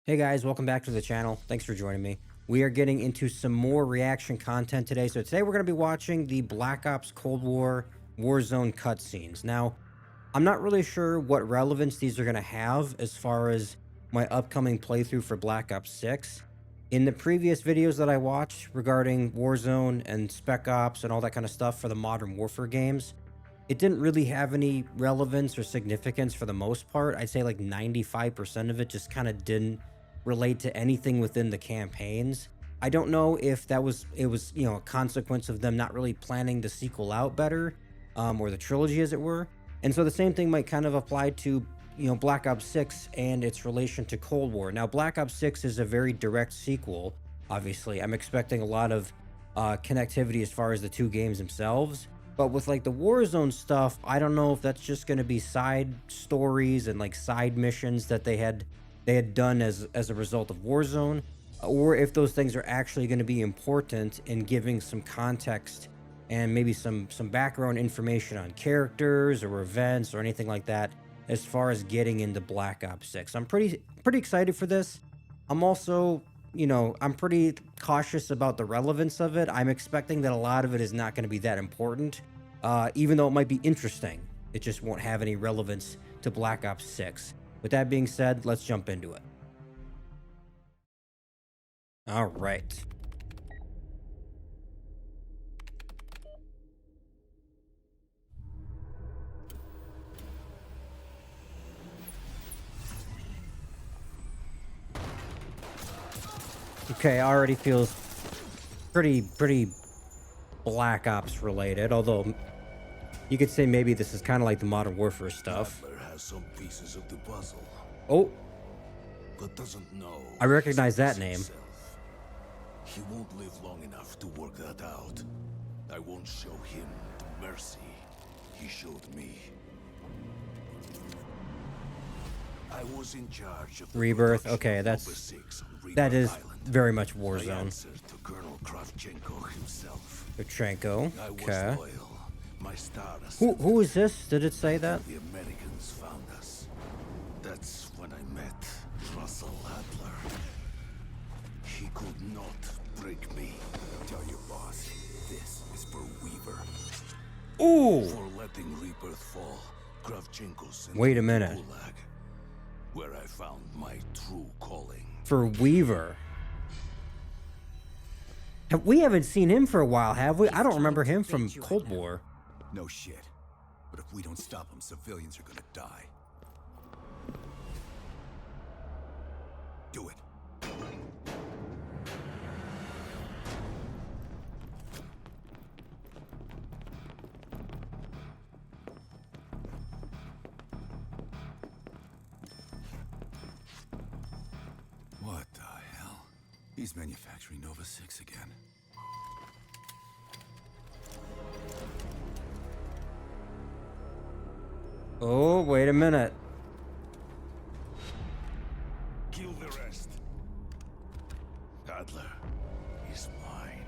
Hey guys, welcome back to the channel. Thanks for joining me. We are getting into some more reaction content today. So today we're going to be watching the Black Ops Cold War Warzone cutscenes. Now, I'm not really sure what relevance these are going to have as far as my upcoming playthrough for Black Ops 6. In the previous videos that I watched regarding Warzone and Spec Ops and all that kind of stuff for the Modern Warfare games, it didn't really have any relevance or significance for the most part. I'd say like 95% of it just kind of didn't relate to anything within the campaigns. I don't know if it was a consequence of them not really planning the sequel out better, or the trilogy as it were. And so the same thing might kind of apply to Black Ops 6 and its relation to Cold War. Now Black Ops 6 is a very direct sequel. Obviously, I'm expecting a lot of connectivity as far as the two games themselves. But with like the Warzone stuff, I don't know if that's just going to be side stories and like side missions that they had done as a result of Warzone, or if those things are actually going to be important in giving some context and maybe some background information on characters or events or anything like that as far as getting into Black Ops 6. I'm pretty excited for this. I'm also, I'm pretty cautious about the relevance of it. I'm expecting that a lot of it is not going to be that important, even though it might be interesting. It just won't have any relevance to Black Ops 6. With that being said, let's jump into it. All right. Okay, already feels pretty Black Ops related, although you could say maybe this is kind of like the Modern Warfare stuff. Adler has some pieces of the puzzle, Oh, but doesn't know. I recognize his that name. himself. He won't live long enough to work that out. I won't show him the mercy he showed me. I was in charge of the Rebirth. production Okay, of that's Number 6 on that Rebirth is Island. very much I Warzone. answered to Colonel Kravchenko himself. Petrenko. I Okay. was loyal. My star Who is this? Did it say that? The Americans found us. That's when I met Russell Adler. He could not break me. Tell your boss, this is for Weaver. Ooh. For letting Rebirth fall, Kravchenko sent Wait a me to minute. Gulag, where I found my true calling. For Weaver. We haven't seen him for a while, have we? I don't remember him from Cold War. No shit. But if we don't stop them, civilians are gonna die. Do it. What the hell? He's manufacturing Nova 6 again. Oh, wait a minute. Kill the rest. Adler is mine.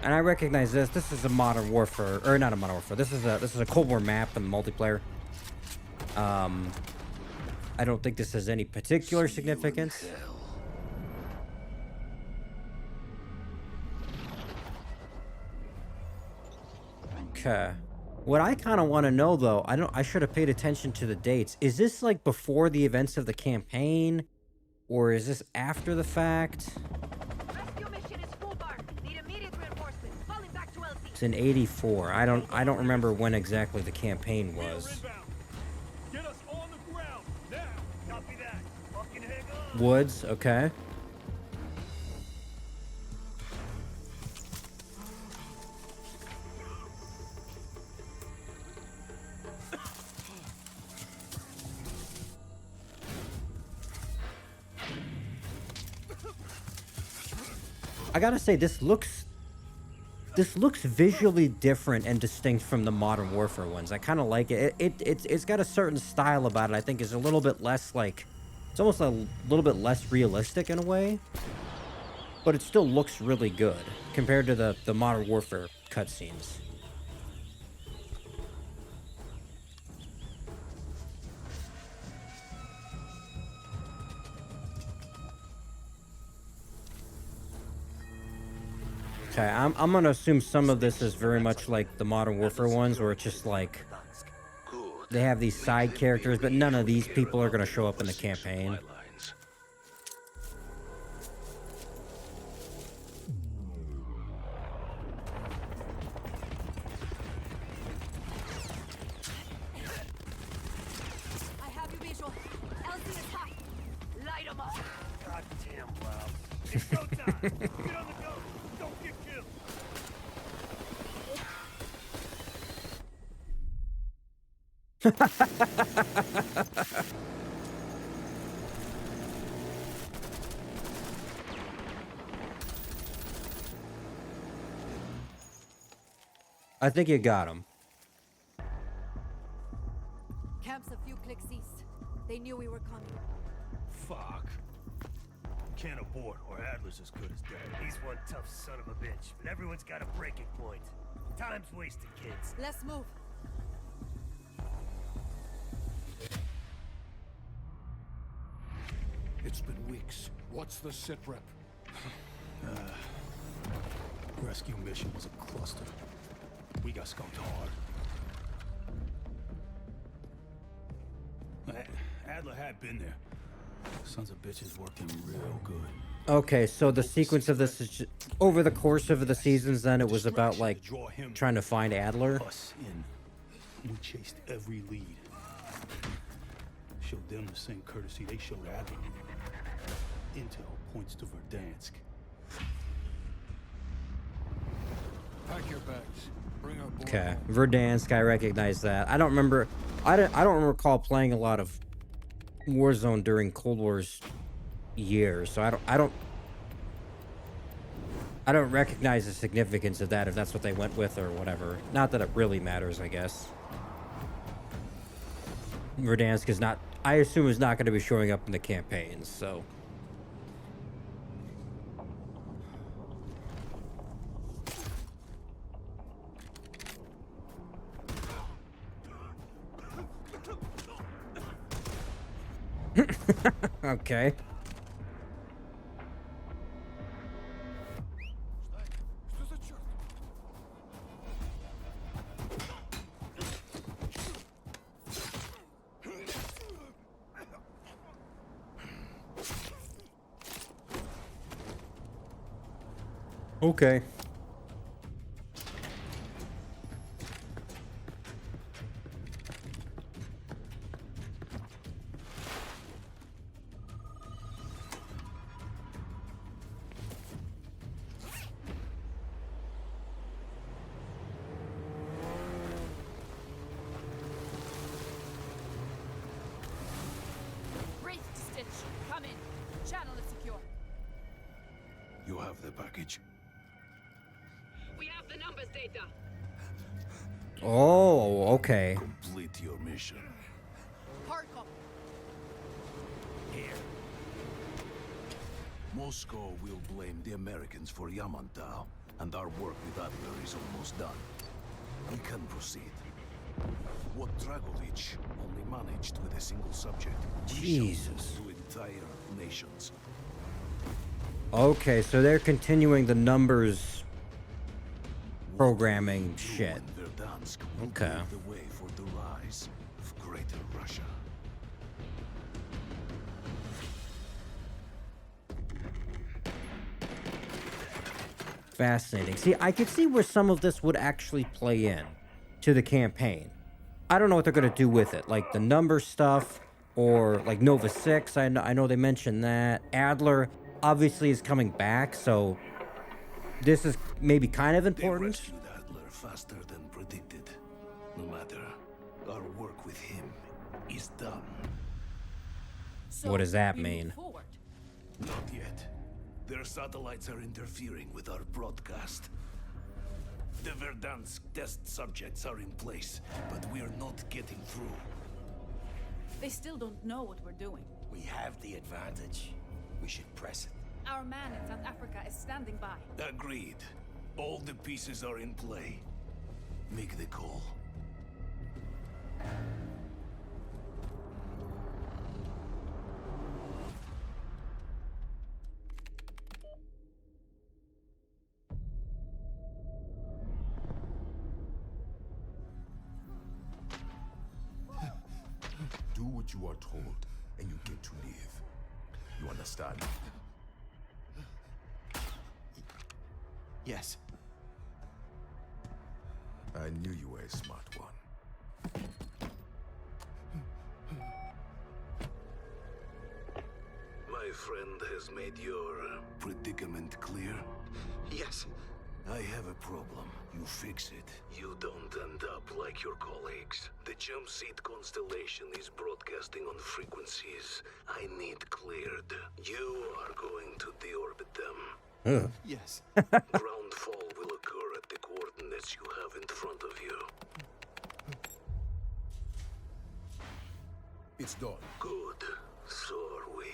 And I recognize this. This is a Modern Warfare, or not a Modern Warfare. This is a Cold War map in the multiplayer. I don't think this has any particular significance. Okay. What I kind of want to know though, I should have paid attention to the dates. Is this like before the events of the campaign, or is this after the fact? Rescue mission is full bar. Need immediate reinforcements. Falling back to LZ. It's in '84. I don't remember when exactly the campaign was. Get us on the ground now. Copy that. Fucking hang on. Woods, okay. I gotta say, this looks visually different and distinct from the Modern Warfare ones. I kind of like it. It's got a certain style about it. I think is a little bit less like, it's almost a little bit less realistic in a way. but it still looks really good compared to the Modern Warfare cutscenes. Okay, I'm gonna assume some of this is very much like the Modern Warfare ones, where it's just like Good. they have these side Let me characters, but none of reassure these here people are about gonna the show up in Nova the 6 supply campaign. lines. I have you visual. LZ is hot. Light 'em up. Goddamn loud. It's go time. Get on the go. Don't get killed. I think you got him. Camp's a few clicks east. They knew we were coming. Fuck. Can't abort, or Adler's as good as dead. He's one tough son of a bitch, but everyone's got a breaking point. Time's wasted, kids. Let's move. It's been weeks. What's the sit rep? Rescue mission was a cluster. We got skunked hard. Adler had been there. Sons of bitches worked him real good. Okay, so the sequence of this is over the course of the seasons. Then it was about like Draw him trying to find Adler. us in. We chased every lead. Showed them the same courtesy they showed Adler. Intel points to Verdansk. Pack your bags. Bring our board. Okay, Verdansk, I recognize that. I don't remember. I don't recall playing a lot of Warzone during Cold War's years, so I don't recognize the significance of that if that's what they went with or whatever. Not that it really matters, I guess. Verdansk is not. I assume is not going to be showing up in the campaigns, so. Okay. Okay. Breathe, Stitch. Come in. Channel is secure. You have the package. We have the numbers data. Oh, okay. Complete your mission. Hard copy. Here. Moscow will blame the Americans for Yamantau, and our work with Adler is almost done. We can proceed. What Dragovich only managed with a single subject, we shall Jesus. do entire nations. Okay, so they're continuing the numbers programming shit. And Verdansk will Okay. pave the way for the rise of Greater Russia. Fascinating. See, I could see where some of this would actually play in to the campaign. I don't know what they're going to do with it, like the number stuff or like Nova 6. I know they mentioned that. Adler obviously is coming back, so this is maybe kind of They important. rescued Adler faster than predicted. No matter, our work with him is done. What does that mean? Forward. Not yet. Their satellites are interfering with our broadcast. The Verdansk test subjects are in place, but we are not getting through. They still don't know what we're doing. We have the advantage. We should press it. Our man in South Africa is standing by. Agreed. All the pieces are in play. Make the call. what you are told, and you get to live. You understand? Yes. I knew you were a smart one. My friend has made your predicament clear. Yes. I have a problem. You fix it. You don't end up like your colleagues. The jump seat constellation is broadcasting on frequencies I need cleared. You are going to deorbit them. Ugh. Yes. Ground fall will occur at the coordinates you have in front of you. It's done. Good. So are we.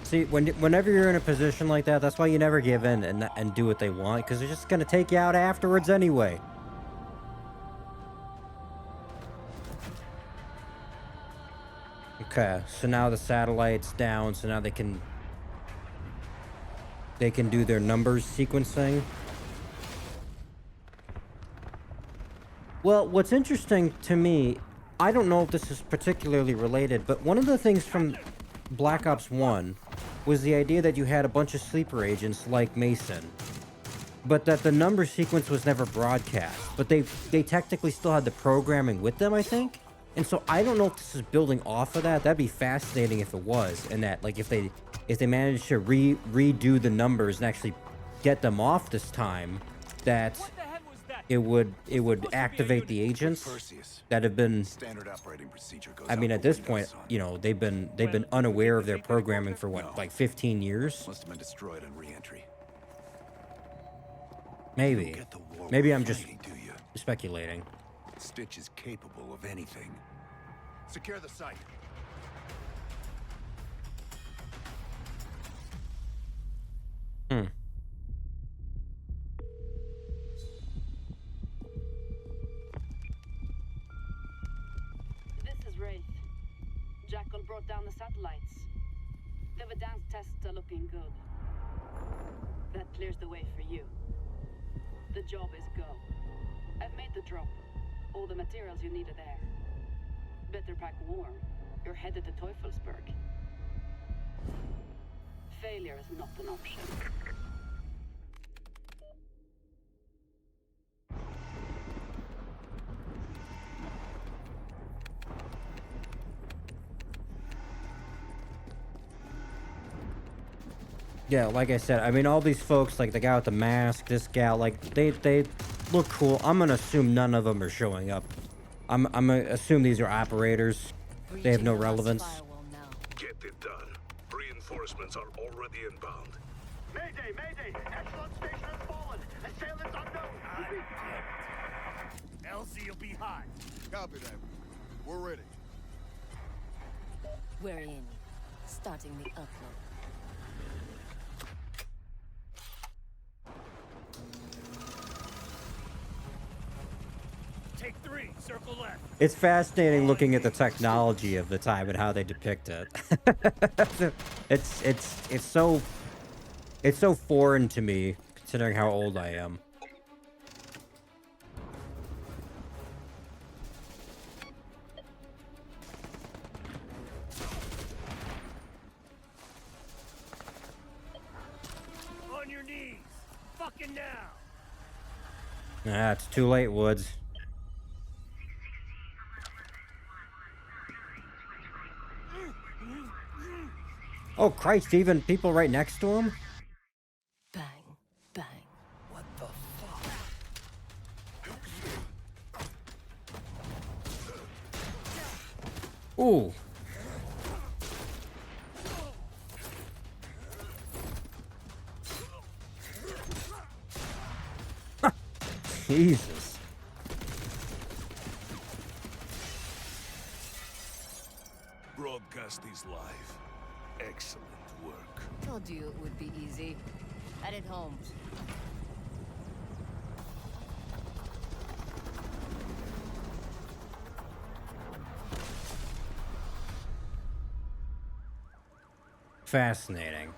See, whenever you're in a position like that, that's why you never give in and do what they want, because they're just gonna take you out afterwards anyway. Okay, so now the satellite's down, so now they can do their numbers sequencing. Well, what's interesting to me, I don't know if this is particularly related, but one of the things from Black Ops 1 was the idea that you had a bunch of sleeper agents like Mason, but that the number sequence was never broadcast. But they technically still had the programming with them, I think. And so I don't know if this is building off of that. That'd be fascinating if it was, and that like if they managed to redo the numbers and actually get them off this time, that it would activate the agents that have been. Standard operating procedure goes I mean, out at the this window, point, son. you know, they've been unaware of their programming for what, like 15 years? Must have been destroyed on re-entry. Maybe. Get the war Maybe we're I'm just fighting, do you? speculating. Stitch is capable of anything. Secure the site. Hmm. This is Wraith. Jackal brought down the satellites. The Verdansk tests are looking good. That clears the way for you. The job is go. I've made the drop. All the materials you need are there. Better pack warm. You're headed to Teufelsberg. Failure is not an option. Yeah, like I said, I mean, all these folks, like the guy with the mask, this gal, like they look cool. I'm gonna assume none of them are showing up. I'm gonna assume these are operators. They have no relevance. Get it done. Reinforcements are already inbound. Mayday, mayday! Echelon station has fallen! Assailants unknown! Elsie will be hot. Copy that. We're ready. We're in. Starting the upload. Take 3, circle left. It's fascinating looking at the technology of the time and how they depict it. it's so foreign to me, considering how old I am. On your knees. Fucking now. Ah, it's too late, Woods. Oh Christ, even people right next to him? Bang, bang. What the fuck? Ooh. Jesus. Broadcast is live. Excellent work. Told you it would be easy. Headed home. Fascinating.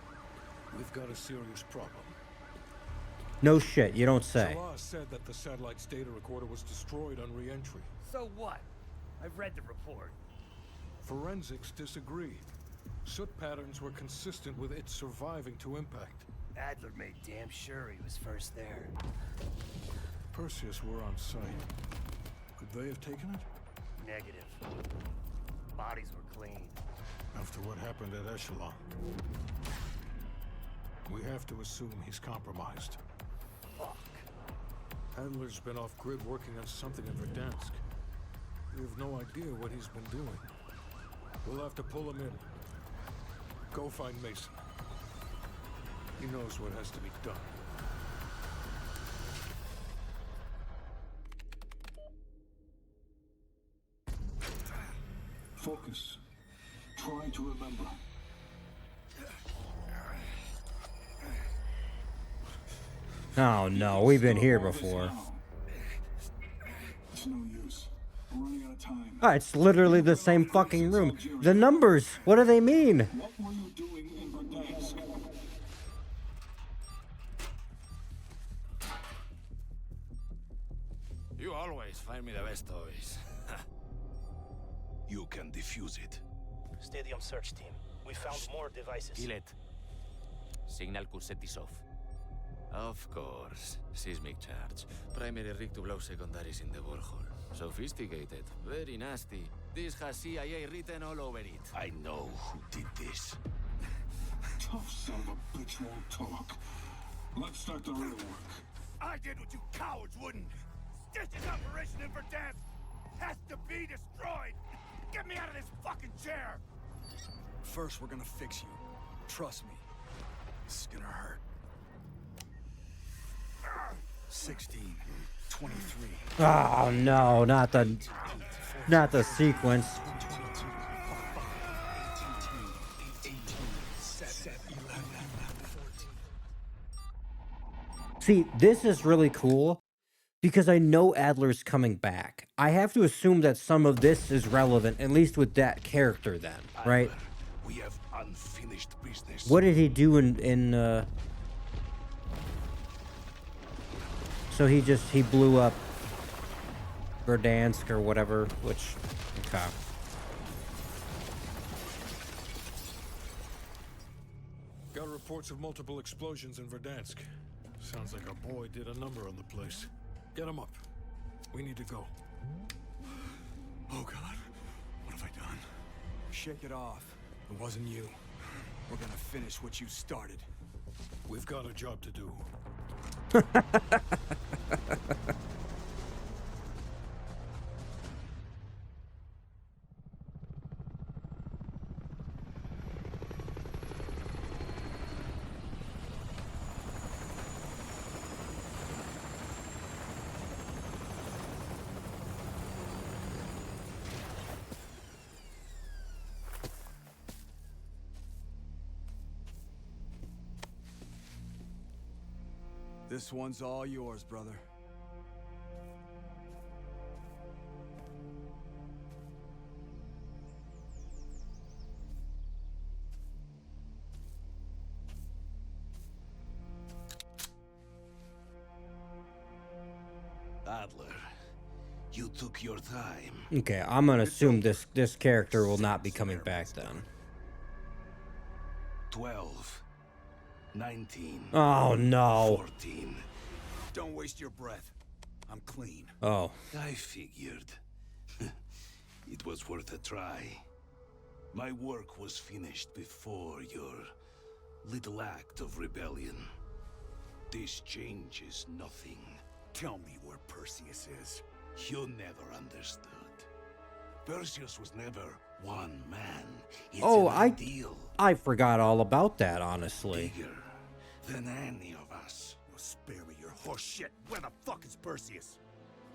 We've got a serious problem. No shit, you don't say. Salah said that the satellite's data recorder was destroyed on re-entry. So what? I've read the report. Forensics disagree. Soot patterns were consistent with it surviving to impact. Adler made damn sure he was first there. Perseus were on site. Could they have taken it? Negative. Bodies were clean. After what happened at Echelon. We have to assume he's compromised. Fuck. Adler's been off-grid working on something in Verdansk. We have no idea what he's been doing. We'll have to pull him in. Go find Mason. He knows what has to be done. Focus. Try to remember. Oh no, we've been here before. It's no use. We're running out of time. Oh, it's literally the same fucking room. The numbers, what do they mean? What were you doing in Verdansk? You always find me the best toys. You can defuse it. Stadium search team. We found more devices. Kill it. Signal could set this off. Of course. Seismic charge. Primary rig to blow secondaries in the borehole. Sophisticated. Very nasty. This has CIA written all over it. I know who did this. Tough son of a bitch won't talk. Let's start the real work. I did what you cowards wouldn't. Stitch's operation in Verdansk has to be destroyed. Get me out of this fucking chair. First, we're gonna fix you. Trust me. This is gonna hurt. 16, 23. Oh no, not the sequence. See, this is really cool because I know Adler's coming back. I have to assume that some of this is relevant, at least with that character then, right? Adler, we have unfinished business. What did he do in so he blew up Verdansk or whatever, which, okay. Got reports of multiple explosions in Verdansk. Sounds like a boy did a number on the place. Get him up. We need to go. Oh God, what have I done? Shake it off. It wasn't you. We're gonna finish what you started. We've got a job to do. This one's all yours, brother. Adler, you took your time. Okay, I'm gonna assume this character will not be coming back then. 12. 19. Oh no. 14. Don't waste your breath. I'm clean. Oh. I figured. It was worth a try. My work was finished before your little act of rebellion. This changes nothing. Tell me where Perseus is. You never understood. Perseus was never one man. It's Oh, an ideal. I forgot all about that, honestly. Bigger than any of us. Oh, spare me your horse shit. Where the fuck is Perseus?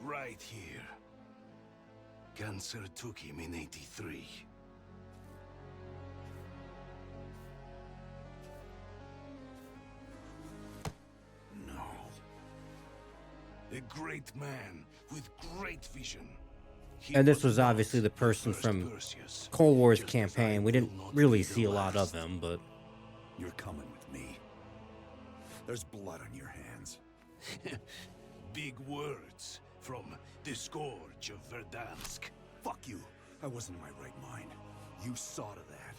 Right here. Cancer took him in '83. No. A great man with great vision. He And this was not obviously the person first from Perseus, Cold War's just as I campaign. We will didn't not really be the see a lot of last. him, but You're coming with me. There's blood on your hands. Big words from the Scourge of Verdansk. Fuck you. I wasn't in my right mind. You saw to that.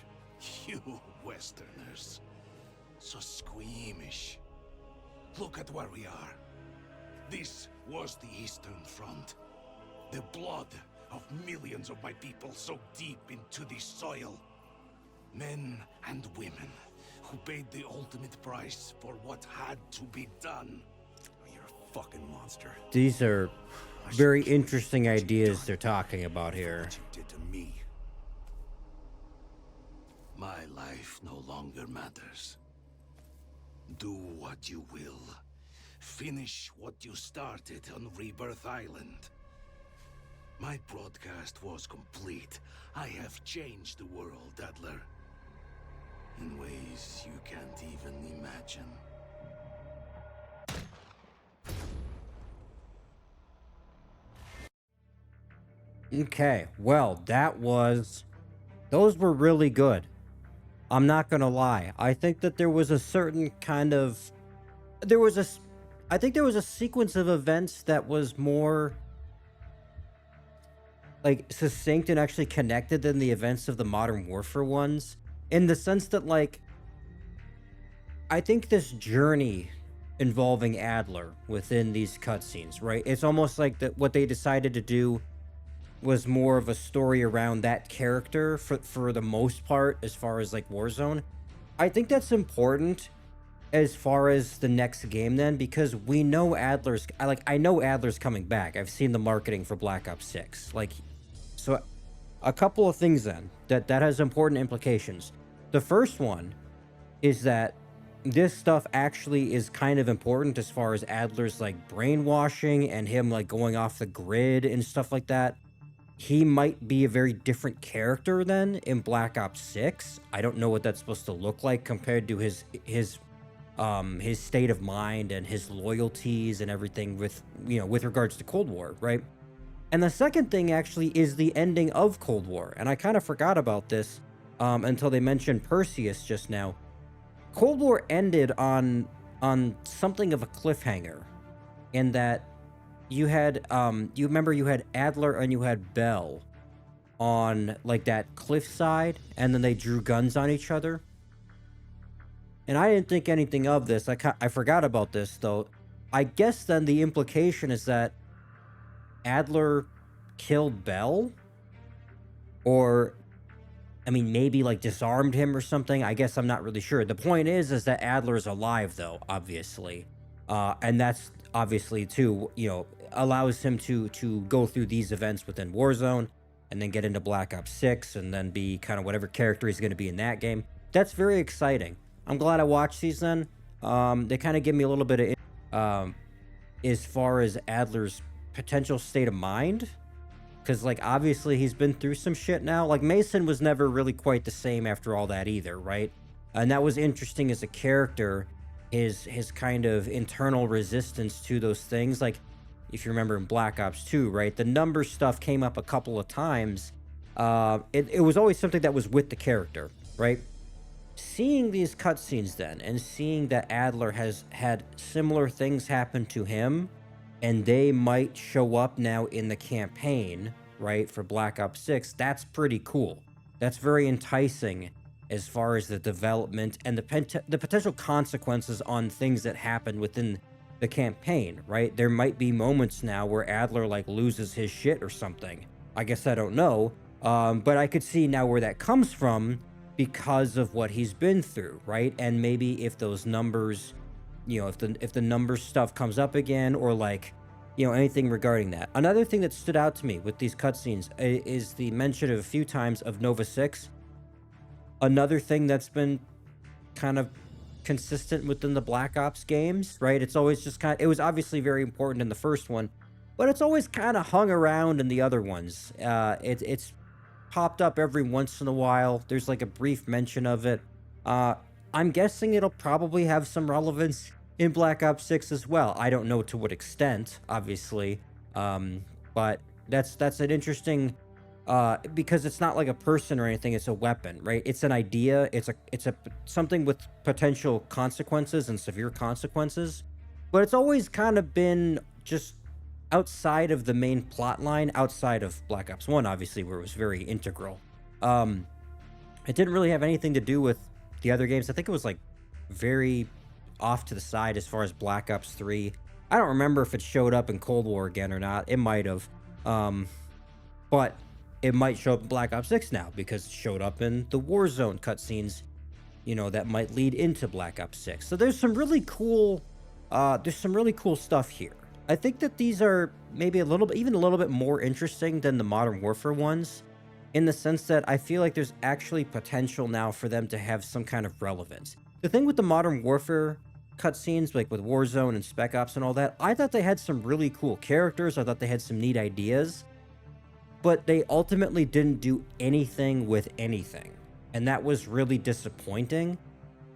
You Westerners. So squeamish. Look at where we are. This was the Eastern Front. The blood of millions of my people so deep into the soil. Men and women who paid the ultimate price for what had to be done. You're a fucking monster. These are very interesting ideas they're talking about here. What you did to me. My life no longer matters. Do what you will. Finish what you started on Rebirth Island. My broadcast was complete. I have changed the world, Adler. In ways you can't even imagine. Okay, well, those were really good. I'm not gonna lie. I think that there was a certain kind of, I think there was a sequence of events that was more like succinct and actually connected than the events of the Modern Warfare ones, in the sense that, like, I think this journey involving Adler within these cutscenes, right? It's almost like that what they decided to do was more of a story around that character for the most part, as far as like Warzone. I think that's important as far as the next game then, because we know I know Adler's coming back. I've seen the marketing for Black Ops 6. Like, so a couple of things then that has important implications. The first one is that this stuff actually is kind of important as far as Adler's like brainwashing and him like going off the grid and stuff like that. He might be a very different character then in Black Ops 6. I don't know what that's supposed to look like compared to his state of mind and his loyalties and everything with regards to Cold War, right? And the second thing actually is the ending of Cold War. And I kind of forgot about this until they mentioned Perseus just now. Cold War ended on something of a cliffhanger, in that you had you remember you had Adler and you had Bell on like that cliffside, and then they drew guns on each other. And I didn't think anything of this. I forgot about this though. I guess then the implication is that Adler killed Bell, or I mean, maybe like disarmed him or something. I guess I'm not really sure. The point is that Adler's alive though, obviously. And that's obviously too, allows him to go through these events within Warzone and then get into Black Ops 6 and then be kind of whatever character he's going to be in that game. That's very exciting. I'm glad I watched these then. They kind of give me a little bit of as far as Adler's potential state of mind. Because, like, obviously he's been through some shit now. Like, Mason was never really quite the same after all that either, right? And that was interesting as a character, his kind of internal resistance to those things. Like, if you remember in Black Ops 2, right? The number stuff came up a couple of times. It was always something that was with the character, right? Seeing these cutscenes then, and seeing that Adler has had similar things happen to him, and they might show up now in the campaign, right, for Black Ops 6, that's pretty cool. That's very enticing as far as the development and the potential consequences on things that happen within the campaign, right? There might be moments now where Adler, like, loses his shit or something. I guess I don't know, but I could see now where that comes from because of what he's been through, right? And maybe if those numbers, if the numbers stuff comes up again, or like, anything regarding that. Another thing that stood out to me with these cutscenes is the mention of a few times of Nova 6. Another thing that's been kind of consistent within the Black Ops games, right? It's always just it was obviously very important in the first one, but it's always kind of hung around in the other ones. It's popped up every once in a while. There's like a brief mention of it. I'm guessing it'll probably have some relevance in Black Ops 6 as well. I don't know to what extent, obviously, but that's an interesting, because it's not like a person or anything. It's a weapon, right? It's an idea. It's a something with potential consequences and severe consequences. but it's always kind of been just outside of the main plot line, outside of Black Ops 1, obviously, where it was very integral. Um, it didn't really have anything to do with the other games. I think it was like very off to the side as far as Black Ops 3. I don't remember if it showed up in Cold War again or not. It might have. But it might show up in Black Ops 6 now because it showed up in the Warzone cutscenes, you know, that might lead into Black Ops 6. So there's some really cool stuff here. I think that these are maybe even a little bit more interesting than the Modern Warfare ones, in the sense that I feel like there's actually potential now for them to have some kind of relevance. The thing with the Modern Warfare cutscenes, like with Warzone and Spec Ops and all that, I thought they had some really cool characters. I thought they had some neat ideas, but they ultimately didn't do anything with anything. And that was really disappointing.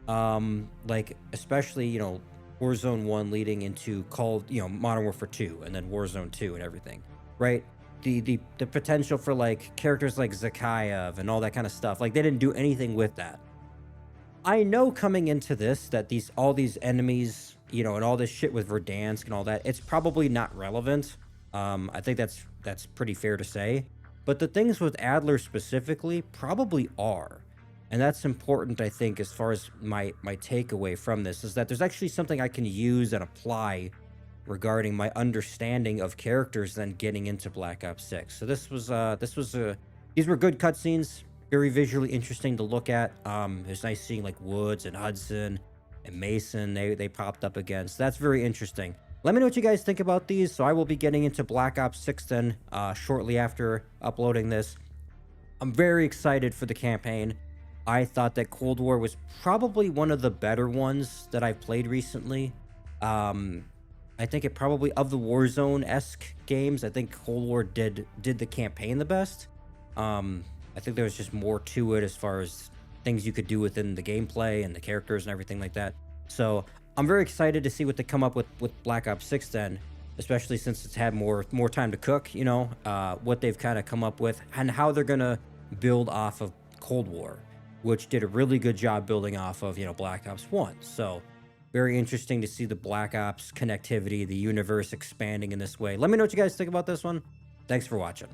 Like, especially, you know, Warzone 1 leading into Modern Warfare 2 and then Warzone 2 and everything, right? The potential for like characters like Zakhaev and all that kind of stuff, like they didn't do anything with that. I know coming into this that all these enemies, you know, and all this shit with Verdansk and all that, it's probably not relevant. I think that's pretty fair to say. But the things with Adler specifically probably are. And that's important, I think, as far as my takeaway from this, is that there's actually something I can use and apply regarding my understanding of characters then getting into Black Ops 6. So these were good cutscenes, very visually interesting to look at. It's nice seeing like Woods and Hudson and Mason, they popped up again. So that's very interesting. Let me know what you guys think about these. So I will be getting into Black Ops 6 then shortly after uploading this. I'm very excited for the campaign. I thought that Cold War was probably one of the better ones that I've played recently. I think it probably, of the Warzone-esque games, I think Cold War did the campaign the best. I think there was just more to it as far as things you could do within the gameplay and the characters and everything like that. So I'm very excited to see what they come up with Black Ops 6 then, especially since it's had more time to cook, you know, what they've kind of come up with and how they're going to build off of Cold War, which did a really good job building off of, you know, Black Ops 1. So very interesting to see the Black Ops connectivity, the universe expanding in this way. Let me know what you guys think about this one. Thanks for watching.